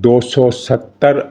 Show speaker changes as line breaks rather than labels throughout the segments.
270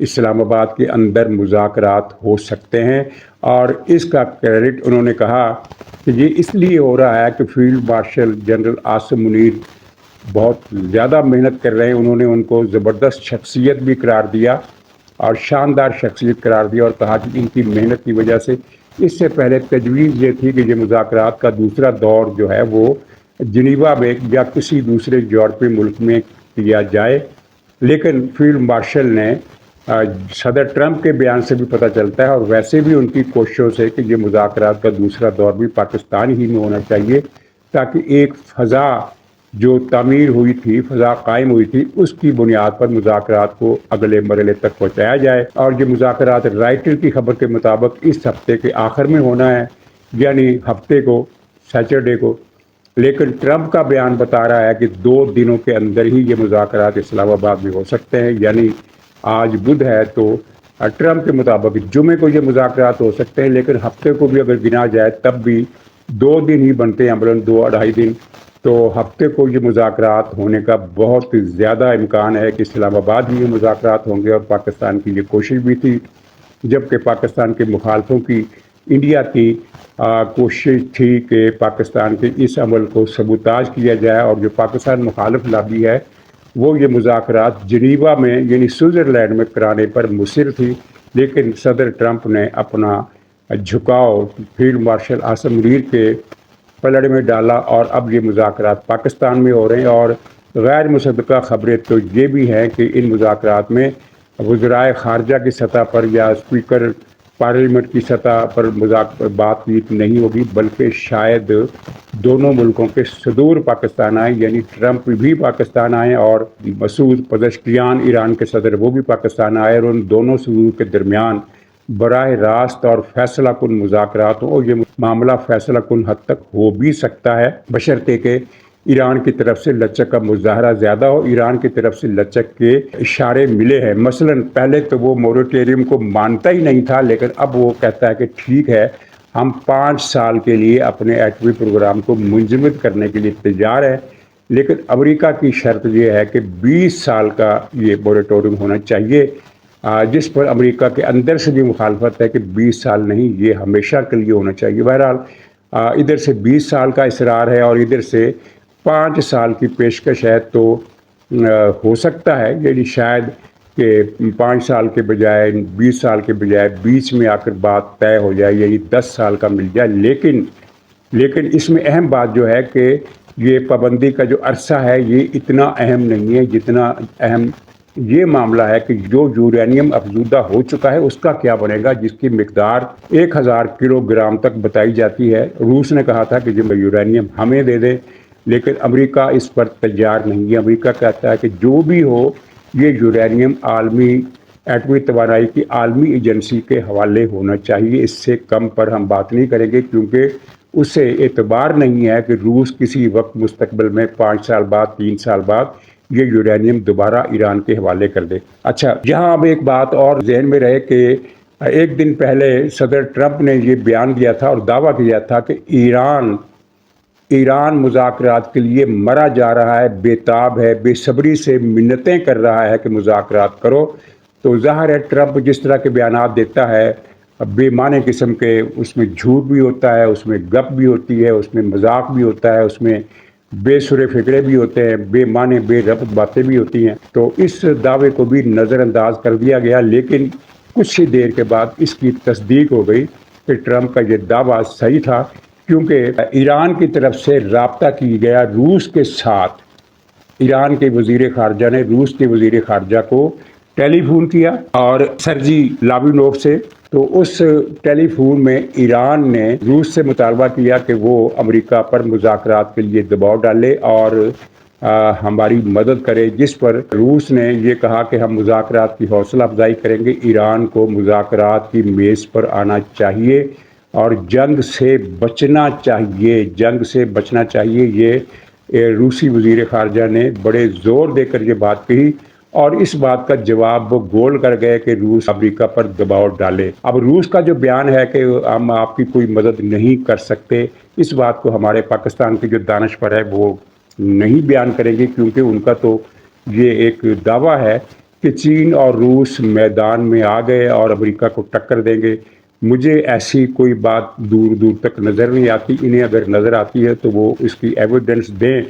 اسلام آباد کے اندر مذاکرات ہو سکتے ہیں، اور اس کا کریڈٹ انہوں نے کہا کہ یہ اس لیے ہو رہا ہے کہ field marshal general Asim Munir بہت زیادہ محنت کر رہے ہیں۔ انہوں نے ان کو زبردست شخصیت بھی قرار دیا اور شاندار شخصیت قرار دیا، اور کہا کہ ان کی محنت کی وجہ سے اس سے پہلے تجویز یہ تھی کہ یہ مذاکرات کا دوسرا دور جو ہے وہ جنیوا میں یا کسی دوسرے یورپی ملک میں کیا جائے، لیکن فیلڈ مارشل نے صدر ٹرمپ کے بیان سے بھی پتہ چلتا ہے، اور ویسے بھی ان کی کوششوں سے، کہ یہ مذاکرات کا دوسرا دور بھی پاکستان ہی میں ہونا چاہیے، تاکہ ایک فضا جو تعمیر ہوئی تھی، فضا قائم ہوئی تھی، اس کی بنیاد پر مذاکرات کو اگلے مرحلے تک پہنچایا جائے۔ اور یہ مذاکرات رائٹر کی خبر کے مطابق اس ہفتے کے آخر میں ہونا ہے، یعنی ہفتے کو، سیٹرڈے کو، لیکن ٹرمپ کا بیان بتا رہا ہے کہ 2 دنوں کے اندر ہی یہ مذاکرات اسلام آباد میں ہو سکتے ہیں، یعنی آج بدھ ہے تو ٹرمپ کے مطابق جمعے کو یہ مذاکرات ہو سکتے ہیں، لیکن ہفتے کو بھی اگر گنا جائے تب بھی 2 دن ہی بنتے ہیں، عملاً 2-2.5 دن، تو ہفتے کو یہ مذاکرات ہونے کا بہت زیادہ امکان ہے کہ اسلام آباد میں یہ مذاکرات ہوں گے، اور پاکستان کی یہ کوشش بھی تھی، جبکہ پاکستان کے مخالفوں کی، انڈیا کی کوشش تھی کہ پاکستان کے اس عمل کو سبوتاژ کیا جائے، اور جو پاکستان مخالف لابی ہے وہ یہ مذاکرات جنیوا میں یعنی سوئٹزرلینڈ میں کرانے پر مصر تھی، لیکن صدر ٹرمپ نے اپنا جھکاؤ فیلڈ مارشل عاصم منیر کے پلڑ میں ڈالا، اور اب یہ مذاکرات پاکستان میں ہو رہے ہیں۔ اور غیر مصدقہ خبریں تو یہ بھی ہیں کہ ان مذاکرات میں وزرائے خارجہ کی سطح پر یا اسپیکر پارلیمنٹ کی سطح پر بات چیت نہیں ہوگی، بلکہ شاید دونوں ملکوں کے صدور پاکستان آئیں، یعنی ٹرمپ بھی پاکستان آئیں، اور مسعود پزشکیان ایران کے صدر وہ بھی پاکستان آئے، اور ان دونوں صدور کے درمیان براہ راست اور فیصلہ کن مذاکرات ہوں، اور یہ معاملہ فیصلہ کن حد تک ہو بھی سکتا ہے، بشرطے کہ ایران کی طرف سے لچک کا مظاہرہ زیادہ ہو۔ ایران کی طرف سے لچک کے اشارے ملے ہیں، مثلا پہلے تو وہ مورٹیریم کو مانتا ہی نہیں تھا، لیکن اب وہ کہتا ہے کہ ٹھیک ہے، ہم 5 سال کے لیے اپنے ایٹمی پروگرام کو منجمد کرنے کے لیے تیار ہیں، لیکن امریکہ کی شرط یہ ہے کہ 20 سال کا یہ مورٹوریم ہونا چاہیے، جس پر امریکہ کے اندر سے بھی مخالفت ہے کہ 20 سال نہیں، یہ ہمیشہ کے لیے ہونا چاہیے۔ بہرحال ادھر سے 20 سال کا اصرار ہے، اور ادھر سے 5 سال کی پیشکش ہے، تو ہو سکتا ہے یعنی شاید کہ 5 سال کے بجائے 20 سال کے بجائے بیچ میں آ کر بات طے ہو جائے، یعنی 10 سال کا مل جائے، لیکن اس میں اہم بات جو ہے کہ یہ پابندی کا جو عرصہ ہے یہ اتنا اہم نہیں ہے جتنا اہم یہ معاملہ ہے کہ جو یورینیم افزودہ ہو چکا ہے اس کا کیا بنے گا، جس کی مقدار 1000 کلو گرام تک بتائی جاتی ہے۔ روس نے کہا تھا کہ جب یورینیم ہمیں دے دے، لیکن امریکہ اس پر تیار نہیں ہے۔ امریکہ کہتا ہے کہ جو بھی ہو یہ یورینیم عالمی ایٹمی توانائی کی عالمی ایجنسی کے حوالے ہونا چاہیے، اس سے کم پر ہم بات نہیں کریں گے، کیونکہ اسے اعتبار نہیں ہے کہ روس کسی وقت مستقبل میں 5 سال بعد 3 سال بعد یہ یورینیم دوبارہ ایران کے حوالے کر دے۔ اچھا، یہاں اب ایک بات اور ذہن میں رہے کہ ایک دن پہلے صدر ٹرمپ نے یہ بیان دیا تھا اور دعویٰ کیا تھا کہ ایران مذاکرات کے لیے مرا جا رہا ہے، بے تاب ہے، بے صبری سے منتیں کر رہا ہے کہ مذاکرات کرو۔ تو ظاہر ہے ٹرمپ جس طرح کے بیانات دیتا ہے بے معنی قسم کے، اس میں جھوٹ بھی ہوتا ہے، اس میں گپ بھی ہوتی ہے، اس میں مذاق بھی ہوتا ہے، اس میں بے سرے فکرے بھی ہوتے ہیں، بے معنی بے ربط باتیں بھی ہوتی ہیں، تو اس دعوے کو بھی نظر انداز کر دیا گیا، لیکن کچھ ہی دیر کے بعد اس کی تصدیق ہو گئی کہ ٹرمپ کا یہ دعویٰ صحیح تھا، کیونکہ ایران کی طرف سے رابطہ کی گیا روس کے ساتھ۔ ایران کے وزیر خارجہ نے روس کے وزیر خارجہ کو ٹیلی فون کیا، اور سرجی لاوینوف سے، تو اس ٹیلی فون میں ایران نے روس سے مطالبہ کیا کہ وہ امریکہ پر مذاکرات کے لیے دباؤ ڈالے اور ہماری مدد کرے، جس پر روس نے یہ کہا کہ ہم مذاکرات کی حوصلہ افزائی کریں گے، ایران کو مذاکرات کی میز پر آنا چاہیے اور جنگ سے بچنا چاہیے۔ یہ روسی وزیر خارجہ نے بڑے زور دے کر یہ بات کہی، اور اس بات کا جواب وہ گول کر گئے کہ روس امریکہ پر دباؤ ڈالے۔ اب روس کا جو بیان ہے کہ ہم آپ کی کوئی مدد نہیں کر سکتے، اس بات کو ہمارے پاکستان کے جو دانشور ہے وہ نہیں بیان کریں گے، کیونکہ ان کا تو یہ ایک دعویٰ ہے کہ چین اور روس میدان میں آ گئے اور امریکہ کو ٹکر دیں گے، مجھے ایسی کوئی بات دور دور تک نظر نہیں آتی۔ انہیں اگر نظر آتی ہے تو وہ اس کی ایویڈنس دیں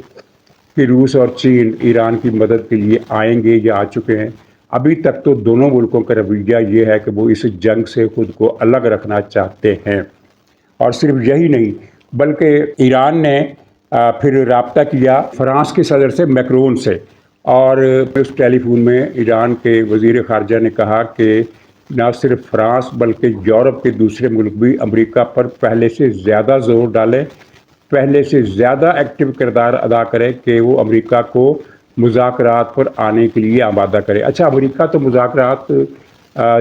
کہ روس اور چین ایران کی مدد کے لیے آئیں گے یا آ چکے ہیں۔ ابھی تک تو دونوں ملکوں کا رویہ یہ ہے کہ وہ اس جنگ سے خود کو الگ رکھنا چاہتے ہیں۔ اور صرف یہی نہیں بلکہ ایران نے پھر رابطہ کیا فرانس کے صدر سے، میکرون سے، اور اس ٹیلی فون میں ایران کے وزیر خارجہ نے کہا کہ نہ صرف فرانس بلکہ یورپ کے دوسرے ملک بھی امریکہ پر پہلے سے زیادہ زور ڈالیں، پہلے سے زیادہ ایکٹیو کردار ادا کرے کہ وہ امریکہ کو مذاکرات پر آنے کے لیے آمادہ کرے۔ اچھا، امریکہ تو مذاکرات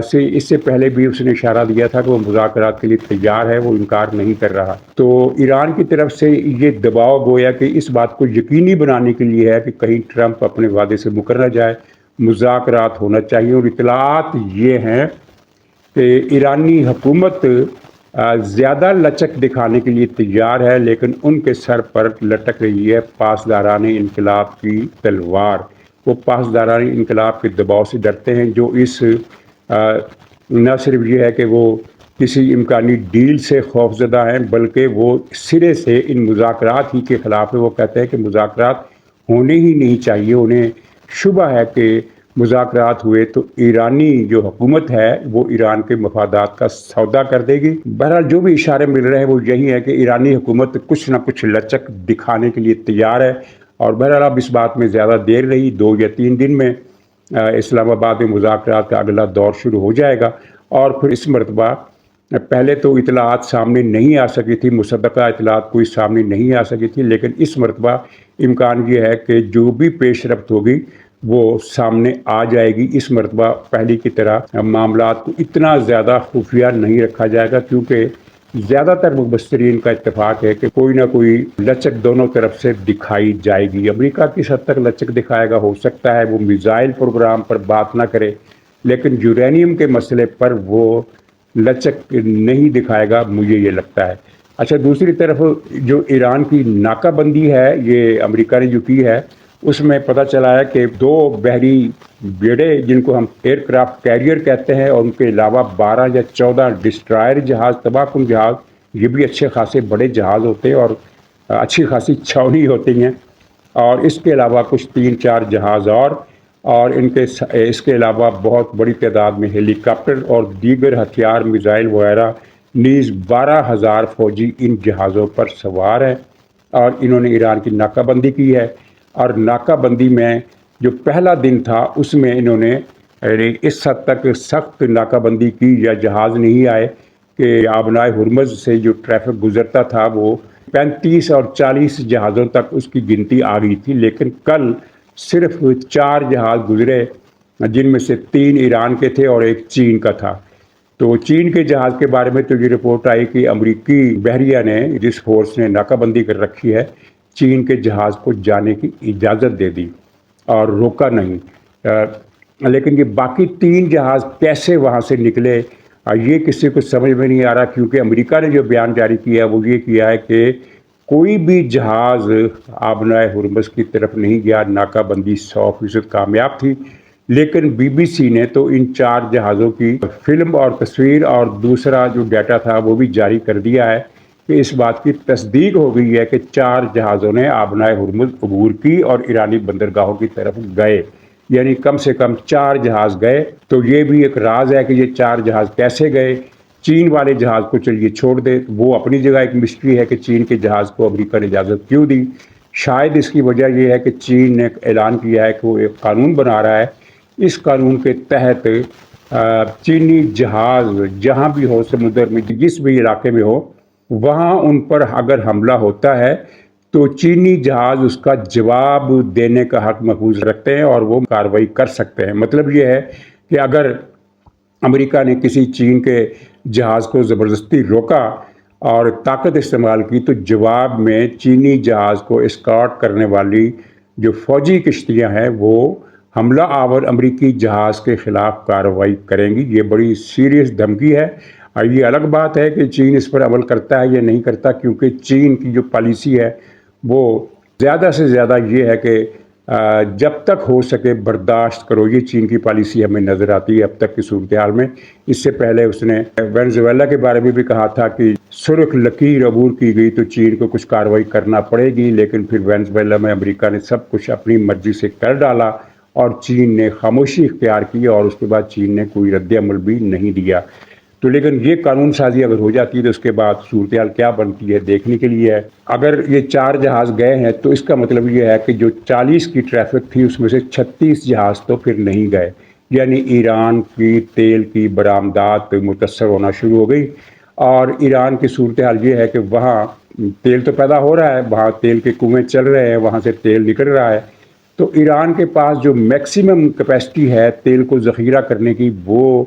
سے اس سے پہلے بھی اس نے اشارہ دیا تھا کہ وہ مذاکرات کے لیے تیار ہے، وہ انکار نہیں کر رہا۔ تو ایران کی طرف سے یہ دباؤ گویا کہ اس بات کو یقینی بنانے کے لیے ہے کہ کہیں ٹرمپ اپنے وعدے سے مکر نہ جائے، مذاکرات ہونا چاہیے۔ اور اطلاعات یہ ہیں کہ ایرانی حکومت زیادہ لچک دکھانے کے لیے تیار ہے، لیکن ان کے سر پر لٹک رہی ہے پاسداران انقلاب کی تلوار۔ وہ پاسداران انقلاب کے دباؤ سے ڈرتے ہیں، جو اس نہ صرف یہ ہے کہ وہ کسی امکانی ڈیل سے خوفزدہ ہیں، بلکہ وہ سرے سے ان مذاکرات ہی کے خلاف ہے۔ وہ کہتے ہیں کہ مذاکرات ہونے ہی نہیں چاہیے۔ انہیں شبہ ہے کہ مذاکرات ہوئے تو ایرانی جو حکومت ہے وہ ایران کے مفادات کا سودا کر دے گی۔ بہرحال جو بھی اشارے مل رہے ہیں وہ یہی ہے کہ ایرانی حکومت کچھ نہ کچھ لچک دکھانے کے لیے تیار ہے، اور بہرحال اب اس بات میں زیادہ دیر نہیں، 2 یا 3 دن میں اسلام آباد میں مذاکرات کا اگلا دور شروع ہو جائے گا۔ اور پھر اس مرتبہ پہلے تو اطلاعات سامنے نہیں آ سکی تھی، مصدقہ اطلاعات کوئی سامنے نہیں آ سکی تھی، لیکن اس مرتبہ امکان یہ ہے کہ جو بھی پیش رفت ہوگی وہ سامنے آ جائے گی۔ اس مرتبہ پہلی کی طرح معاملات کو اتنا زیادہ خفیہ نہیں رکھا جائے گا، کیونکہ زیادہ تر مبصرین کا اتفاق ہے کہ کوئی نہ کوئی لچک دونوں طرف سے دکھائی جائے گی۔ امریکہ کس حد تک لچک دکھائے گا، ہو سکتا ہے وہ میزائل پروگرام پر بات نہ کرے، لیکن یورینیم کے مسئلے پر وہ لچک نہیں دکھائے گا، مجھے یہ لگتا ہے۔ اچھا، دوسری طرف جو ایران کی ناکہ بندی ہے، یہ امریکہ نے جو کی ہے، اس میں پتہ چلا ہے کہ 2 بحری بیڑے جن کو ہم ایئر کرافٹ کیریئر کہتے ہیں، اور ان کے علاوہ 12 یا 14 ڈسٹرائر جہاز، تباہ کن جہاز، یہ بھی اچھے خاصے بڑے جہاز ہوتے ہیں اور اچھی خاصی چھاؤنی ہوتی ہیں، اور اس کے علاوہ کچھ 3-4 جہاز اور اس کے علاوہ بہت بڑی تعداد میں ہیلی کاپٹر اور دیگر ہتھیار، میزائل وغیرہ نیز 12,000 فوجی ان جہازوں پر سوار ہیں، اور انہوں نے ایران کی ناکہ بندی کی ہے۔ اور ناکہ بندی میں جو پہلا دن تھا اس میں انہوں نے اس حد تک سخت ناکہ بندی کی، یا جہاز نہیں آئے کہ آبنائے ہرمز سے جو ٹریفک گزرتا تھا وہ 35 اور 40 جہازوں تک اس کی گنتی آ گئی تھی، لیکن کل صرف 4 جہاز گزرے، جن میں سے 3 ایران کے تھے اور 1 چین کا تھا۔ تو چین کے جہاز کے بارے میں تو یہ رپورٹ آئی کہ امریکی بحریہ نے، جس فورس نے ناکہ بندی کر رکھی ہے، چین کے جہاز کو جانے کی اجازت دے دی اور روکا نہیں۔ لیکن یہ باقی 3 جہاز کیسے وہاں سے نکلے، یہ کسی کو سمجھ میں نہیں آ رہا، کیونکہ امریکہ نے جو بیان جاری کیا ہے وہ یہ کیا ہے کہ کوئی بھی جہاز آبنائے ہرمز کی طرف نہیں گیا، ناکہ بندی 100% کامیاب تھی۔ لیکن بی بی سی نے تو ان 4 جہازوں کی فلم اور تصویر اور دوسرا جو ڈیٹا تھا وہ بھی جاری کر دیا ہے کہ اس بات کی تصدیق ہو گئی ہے کہ 4 جہازوں نے آبنائے ہرمز عبور کی اور ایرانی بندرگاہوں کی طرف گئے، یعنی کم سے کم 4 جہاز گئے۔ تو یہ بھی ایک راز ہے کہ یہ 4 جہاز کیسے گئے۔ چین والے جہاز کو چلیے چھوڑ دے، وہ اپنی جگہ ایک مسٹری ہے کہ چین کے جہاز کو امریکہ نے اجازت کیوں دی۔ شاید اس کی وجہ یہ ہے کہ چین نے اعلان کیا ہے کہ وہ ایک قانون بنا رہا ہے، اس قانون کے تحت چینی جہاز جہاں بھی ہو، سمندر میں جس بھی علاقے میں ہو، وہاں ان پر اگر حملہ ہوتا ہے تو چینی جہاز اس کا جواب دینے کا حق محفوظ رکھتے ہیں اور وہ کارروائی کر سکتے ہیں۔ مطلب یہ ہے کہ اگر امریکہ نے کسی چین کے جہاز کو زبردستی روکا اور طاقت استعمال کی، تو جواب میں چینی جہاز کو اسکارٹ کرنے والی جو فوجی کشتیاں ہیں وہ حملہ آور امریکی جہاز کے خلاف کارروائی کریں گی۔ یہ بڑی سیریس دھمکی ہے، اور یہ الگ بات ہے کہ چین اس پر عمل کرتا ہے یا نہیں کرتا، کیونکہ چین کی جو پالیسی ہے وہ زیادہ سے زیادہ یہ ہے کہ جب تک ہو سکے برداشت کرو، یہ چین کی پالیسی ہمیں نظر آتی ہے اب تک کی صورتحال میں۔ اس سے پہلے اس نے وینزویلا کے بارے میں بھی کہا تھا کہ سرخ لکیر عبور کی گئی تو چین کو کچھ کارروائی کرنا پڑے گی، لیکن پھر وینزویلا میں امریکہ نے سب کچھ اپنی مرضی سے کر ڈالا اور چین نے خاموشی اختیار کی، اور اس کے بعد چین نے کوئی رد عمل بھی نہیں دیا۔ تو لیکن یہ قانون سازی اگر ہو جاتی ہے تو اس کے بعد صورتحال کیا بنتی ہے دیکھنے کے لیے ہے۔ اگر یہ 4 جہاز گئے ہیں تو اس کا مطلب یہ ہے کہ جو 40 کی ٹریفک تھی اس میں سے 36 جہاز تو پھر نہیں گئے، یعنی ایران کی تیل کی برآمدات متاثر ہونا شروع ہو گئی۔ اور ایران کی صورتحال یہ ہے کہ وہاں تیل تو پیدا ہو رہا ہے، وہاں تیل کے کنویں چل رہے ہیں، وہاں سے تیل نکل رہا ہے، تو ایران کے پاس جو میکسیمم کیپیسٹی ہے تیل کو ذخیرہ کرنے کی، وہ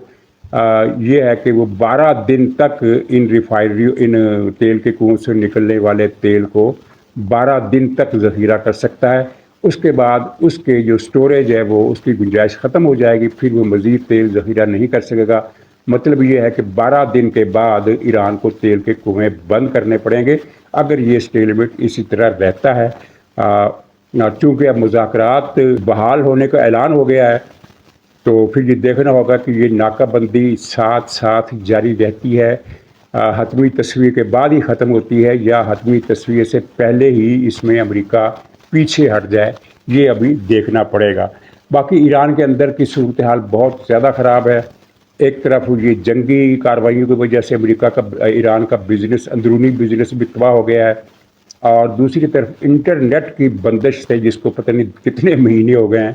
یہ ہے کہ وہ 12 دن تک ان ریفائنریوں، ان تیل کے کنویں سے نکلنے والے تیل کو 12 دن تک ذخیرہ کر سکتا ہے۔ اس کے بعد اس کے جو سٹوریج ہے وہ اس کی گنجائش ختم ہو جائے گی، پھر وہ مزید تیل ذخیرہ نہیں کر سکے گا۔ مطلب یہ ہے کہ 12 دن کے بعد ایران کو تیل کے کنویں بند کرنے پڑیں گے اگر یہ اسٹیلمنٹ اسی طرح رہتا ہے۔ چونکہ اب مذاکرات بحال ہونے کا اعلان ہو گیا ہے تو پھر یہ دیکھنا ہوگا کہ یہ ناکہ بندی ساتھ ساتھ جاری رہتی ہے، حتمی تصویہ کے بعد ہی ختم ہوتی ہے، یا حتمی تصویہ سے پہلے ہی اس میں امریکہ پیچھے ہٹ جائے، یہ ابھی دیکھنا پڑے گا۔ باقی ایران کے اندر کی صورتحال بہت زیادہ خراب ہے۔ ایک طرف یہ جنگی کارروائیوں کی وجہ سے امریکہ کا، ایران کا بزنس، اندرونی بزنس بھی تباہ ہو گیا ہے، اور دوسری طرف انٹرنیٹ کی بندش سے، جس کو پتہ نہیں کتنے مہینے ہو گئے ہیں،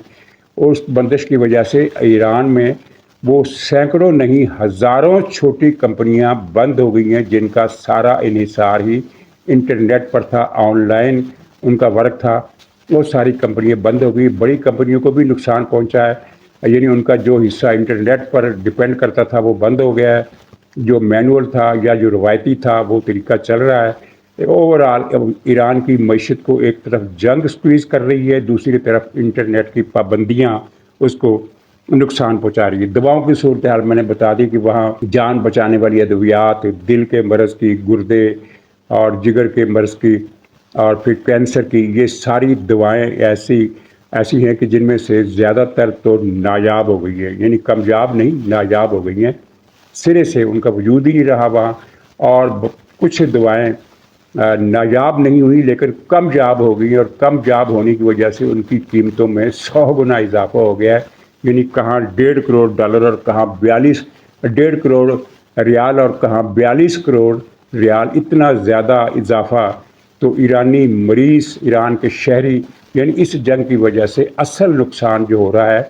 اس بندش کی وجہ سے ایران میں وہ سینکڑوں نہیں ہزاروں چھوٹی کمپنیاں بند ہو گئی ہیں جن کا سارا انحصار ہی انٹرنیٹ پر تھا، آن لائن ان کا ورک تھا۔ وہ ساری کمپنیاں بند ہو گئی، بڑی کمپنیوں کو بھی نقصان پہنچا ہے، یعنی ان کا جو حصہ انٹرنیٹ پر ڈپینڈ کرتا تھا وہ بند ہو گیا ہے، جو مینول تھا یا جو روایتی تھا وہ طریقہ چل رہا ہے۔ اوورآل ایران کی معیشت کو ایک طرف جنگ سکویز کر رہی ہے، دوسری طرف انٹرنیٹ کی پابندیاں اس کو نقصان پہنچا رہی ہے۔ دواؤں کی صورتحال میں نے بتا دی کہ وہاں جان بچانے والی ادویات، دل کے مرض کی، گردے اور جگر کے مرض کی، اور پھر کینسر کی، یہ ساری دوائیں ایسی ہیں کہ جن میں سے زیادہ تر تو نایاب ہو گئی ہیں، یعنی کامیاب نہیں، نایاب ہو گئی ہیں، سرے سے ان کا وجود ہی نہیں رہا وہاں۔ اور کچھ دوائیں نایاب نہیں ہوئی لیکن کم جاب ہو گئی، اور کم جاب ہونے کی وجہ سے ان کی قیمتوں میں 100 گنا اضافہ ہو گیا ہے، یعنی کہاں 1.5 کروڑ ڈالر اور کہاں 1.5 کروڑ ریال اور کہاں 42 کروڑ ریال، اتنا زیادہ اضافہ۔ تو ایرانی مریض، ایران کے شہری، یعنی اس جنگ کی وجہ سے اصل نقصان جو ہو رہا ہے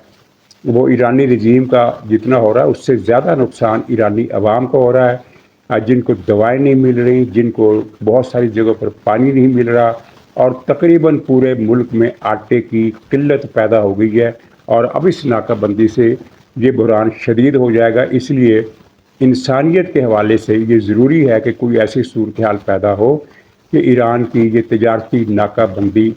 وہ ایرانی رجیم کا جتنا ہو رہا ہے اس سے زیادہ نقصان ایرانی عوام کا ہو رہا ہے، جن کو دوائیں نہیں مل رہی، جن کو بہت ساری جگہوں پر پانی نہیں مل رہا، اور تقریباً پورے ملک میں آٹے کی قلت پیدا ہو گئی ہے، اور اب اس ناکہ بندی سے یہ بحران شدید ہو جائے گا۔ اس لیے انسانیت کے حوالے سے یہ ضروری ہے کہ کوئی ایسی صورتحال پیدا ہو کہ ایران کی یہ تجارتی ناکہ بندی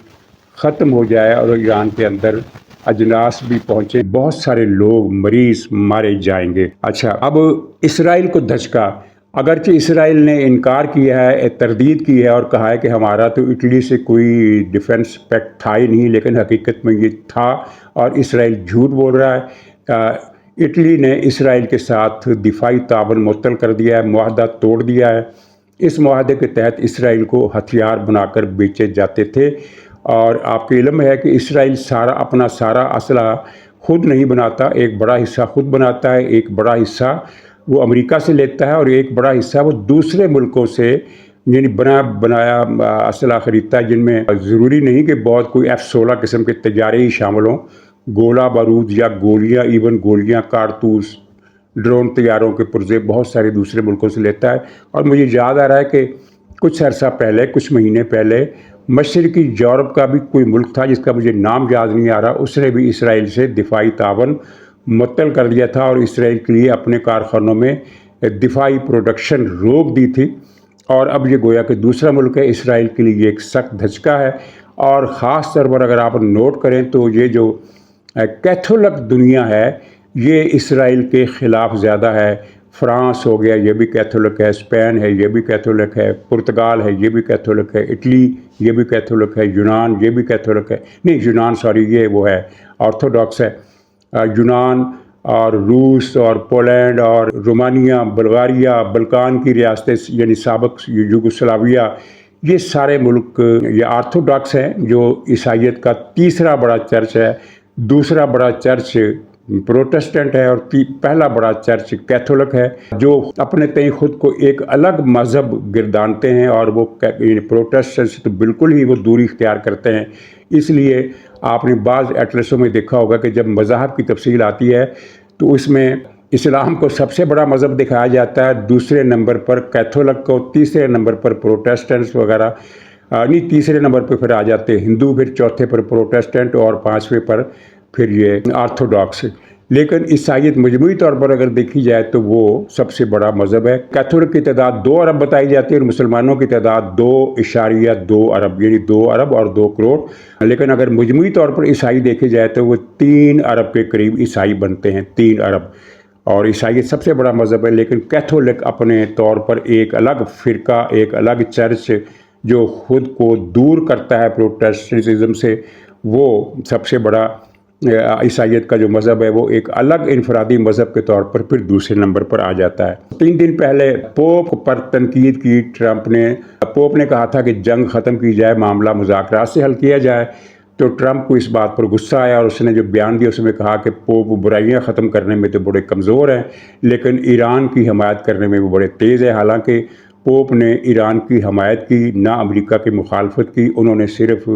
ختم ہو جائے اور ایران کے اندر اجناس بھی پہنچے، بہت سارے لوگ مریض مارے جائیں گے۔ اچھا، اب اسرائیل کو دھچکا۔ اگرچہ اسرائیل نے انکار کیا ہے، تردید کی ہے اور کہا ہے کہ ہمارا تو اٹلی سے کوئی ڈیفنس پیکٹ تھا ہی نہیں، لیکن حقیقت میں یہ تھا اور اسرائیل جھوٹ بول رہا ہے۔ اٹلی نے اسرائیل کے ساتھ دفاعی تعاون معطل کر دیا ہے، معاہدہ توڑ دیا ہے۔ اس معاہدے کے تحت اسرائیل کو ہتھیار بنا کر بیچے جاتے تھے، اور آپ کے علم ہے کہ اسرائیل اپنا سارا اسلحہ خود نہیں بناتا، ایک بڑا حصہ خود بناتا ہے، ایک بڑا حصہ وہ امریکہ سے لیتا ہے، اور ایک بڑا حصہ وہ دوسرے ملکوں سے یعنی بنایا اسلحہ خریدتا ہے، جن میں ضروری نہیں کہ بہت کوئی F-16 قسم کے طیارے ہی شامل ہوں، گولہ بارود یا گولیاں، ایون گولیاں، کارتوس، ڈرون طیاروں کے پرزے بہت سارے دوسرے ملکوں سے لیتا ہے۔ اور مجھے یاد آ رہا ہے کہ کچھ عرصہ پہلے، کچھ مہینے پہلے، مشرقی یورپ کا بھی کوئی ملک تھا جس کا مجھے نام یاد نہیں آ رہا، اس نے بھی اسرائیل سے دفاعی تعاون معطل کر دیا تھا، اور اسرائیل کے لیے اپنے کارخانوں میں دفاعی پروڈکشن روک دی تھی۔ اور اب یہ گویا کہ دوسرا ملک ہے، اسرائیل کے لیے یہ ایک سخت دھچکا ہے۔ اور خاص طور پر اگر آپ نوٹ کریں تو یہ جو کیتھولک دنیا ہے یہ اسرائیل کے خلاف زیادہ ہے۔ فرانس ہو گیا یہ بھی کیتھولک ہے، اسپین ہے یہ بھی کیتھولک ہے، پرتگال ہے یہ بھی کیتھولک ہے، اٹلی یہ بھی کیتھولک ہے، یونان یہ بھی کیتھولک ہے، نہیں یونان سوری یہ وہ ہے آرتھوڈاکس ہے۔ یونان اور روس اور پولینڈ اور رومانیہ، بلغاریہ، بلکان کی ریاستیں یعنی سابق یوگوسلاویہ، یہ سارے ملک یہ آرتھوڈاکس ہیں جو عیسائیت کا تیسرا بڑا چرچ ہے۔ دوسرا بڑا چرچ پروٹسٹنٹ ہے اور پہلا بڑا چرچ کیتھولک ہے، جو اپنے تئیں خود کو ایک الگ مذہب گردانتے ہیں، اور وہ پروٹسٹنٹ سے تو بالکل ہی وہ دوری اختیار کرتے ہیں۔ اس لیے آپ نے بعض ایٹلسوں میں دیکھا ہوگا کہ جب مذاہب کی تفصیل آتی ہے تو اس میں اسلام کو سب سے بڑا مذہب دکھایا جاتا ہے، دوسرے نمبر پر کیتھولک کو، تیسرے نمبر پر پروٹسٹنٹس وغیرہ، نہیں تیسرے نمبر پہ پھر آ جاتے ہیں ہندو، پھر چوتھے پر پروٹسٹنٹ اور پانچویں پر پھر یہ آرتھوڈاکس۔ لیکن عیسائیت مجموعی طور پر اگر دیکھی جائے تو وہ سب سے بڑا مذہب ہے۔ کیتھولک کی تعداد 2 ارب بتائی جاتی ہے اور مسلمانوں کی تعداد 2.2 ارب، یعنی 2 ارب اور 2 کروڑ۔ لیکن اگر مجموعی طور پر عیسائی دیکھے جائے تو وہ 3 ارب کے قریب عیسائی بنتے ہیں، 3 ارب، اور عیسائیت سب سے بڑا مذہب ہے۔ لیکن کیتھولک اپنے طور پر ایک الگ فرقہ، ایک الگ چرچ جو خود کو دور کرتا ہے پروٹسٹنٹزم سے، وہ سب سے بڑا عیسائیت کا جو مذہب ہے وہ ایک الگ انفرادی مذہب کے طور پر پھر دوسرے نمبر پر آ جاتا ہے۔ 3 دن پہلے پوپ پر تنقید کی ٹرمپ نے۔ پوپ نے کہا تھا کہ جنگ ختم کی جائے، معاملہ مذاکرات سے حل کیا جائے، تو ٹرمپ کو اس بات پر غصہ آیا اور اس نے جو بیان دیا اس میں کہا کہ پوپ برائیاں ختم کرنے میں تو بڑے کمزور ہیں لیکن ایران کی حمایت کرنے میں وہ بڑے تیز ہے۔ حالانکہ پوپ نے ایران کی حمایت کی، نہ امریکہ کی مخالفت کی، انہوں نے صرف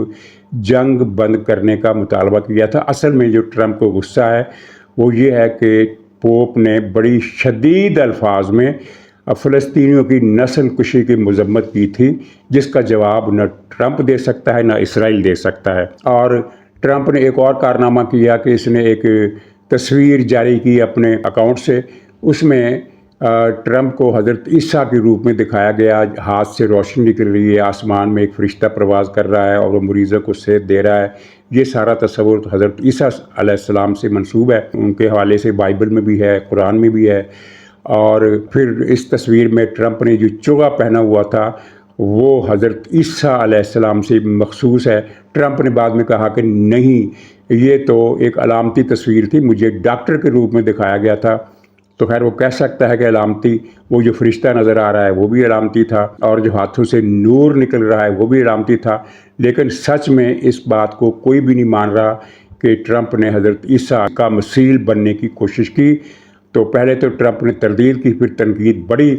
جنگ بند کرنے کا مطالبہ کیا تھا۔ اصل میں جو ٹرمپ کو غصہ ہے وہ یہ ہے کہ پوپ نے بڑی شدید الفاظ میں فلسطینیوں کی نسل کشی کی مذمت کی تھی، جس کا جواب نہ ٹرمپ دے سکتا ہے نہ اسرائیل دے سکتا ہے۔ اور ٹرمپ نے ایک اور کارنامہ کیا کہ اس نے ایک تصویر جاری کی اپنے اکاؤنٹ سے، اس میں ٹرمپ کو حضرت عیسیٰ کے روپ میں دکھایا گیا، ہاتھ سے روشنی نکل رہی ہے، آسمان میں ایک فرشتہ پرواز کر رہا ہے اور وہ مریضوں کو صحت دے رہا ہے۔ یہ سارا تصور حضرت عیسیٰ علیہ السلام سے منسوب ہے، ان کے حوالے سے بائبل میں بھی ہے، قرآن میں بھی ہے۔ اور پھر اس تصویر میں ٹرمپ نے جو چوغا پہنا ہوا تھا وہ حضرت عیسیٰ علیہ السلام سے مخصوص ہے۔ ٹرمپ نے بعد میں کہا کہ نہیں، یہ تو ایک علامتی تصویر تھی، مجھے ڈاکٹر کے روپ میں دکھایا گیا تھا۔ تو خیر وہ کہہ سکتا ہے کہ علامتی، وہ جو فرشتہ نظر آ رہا ہے وہ بھی علامتی تھا، اور جو ہاتھوں سے نور نکل رہا ہے وہ بھی علامتی تھا۔ لیکن سچ میں اس بات کو کوئی بھی نہیں مان رہا کہ ٹرمپ نے حضرت عیسیٰ کا مثیل بننے کی کوشش کی۔ تو پہلے تو ٹرمپ نے تردید کی، پھر تنقید بڑھی،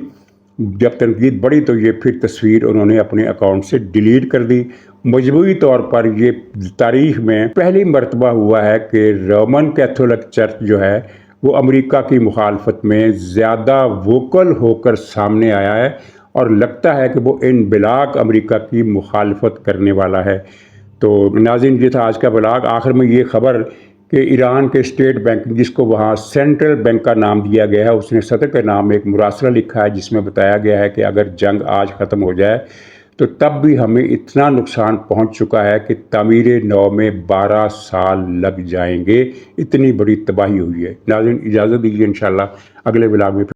جب تنقید بڑھی تو یہ پھر تصویر انہوں نے اپنے اکاؤنٹ سے ڈیلیٹ کر دی۔ مجموعی طور پر یہ تاریخ میں پہلی مرتبہ ہوا ہے کہ رومن کیتھولک چرچ جو ہے وہ امریکہ کی مخالفت میں زیادہ ووکل ہو کر سامنے آیا ہے، اور لگتا ہے کہ وہ ان بلاک امریکہ کی مخالفت کرنے والا ہے۔ تو ناظرین، یہ تھا آج کا بلاگ۔ آخر میں یہ خبر کہ ایران کے اسٹیٹ بینک، جس کو وہاں سینٹرل بینک کا نام دیا گیا ہے، اس نے صدر کے نام ایک مراسلہ لکھا ہے جس میں بتایا گیا ہے کہ اگر جنگ آج ختم ہو جائے تو تب بھی ہمیں اتنا نقصان پہنچ چکا ہے کہ تعمیر نو میں 12 سال لگ جائیں گے، اتنی بڑی تباہی ہوئی ہے۔ ناظرین اجازت دیجیے، انشاءاللہ اگلے بلاگ میں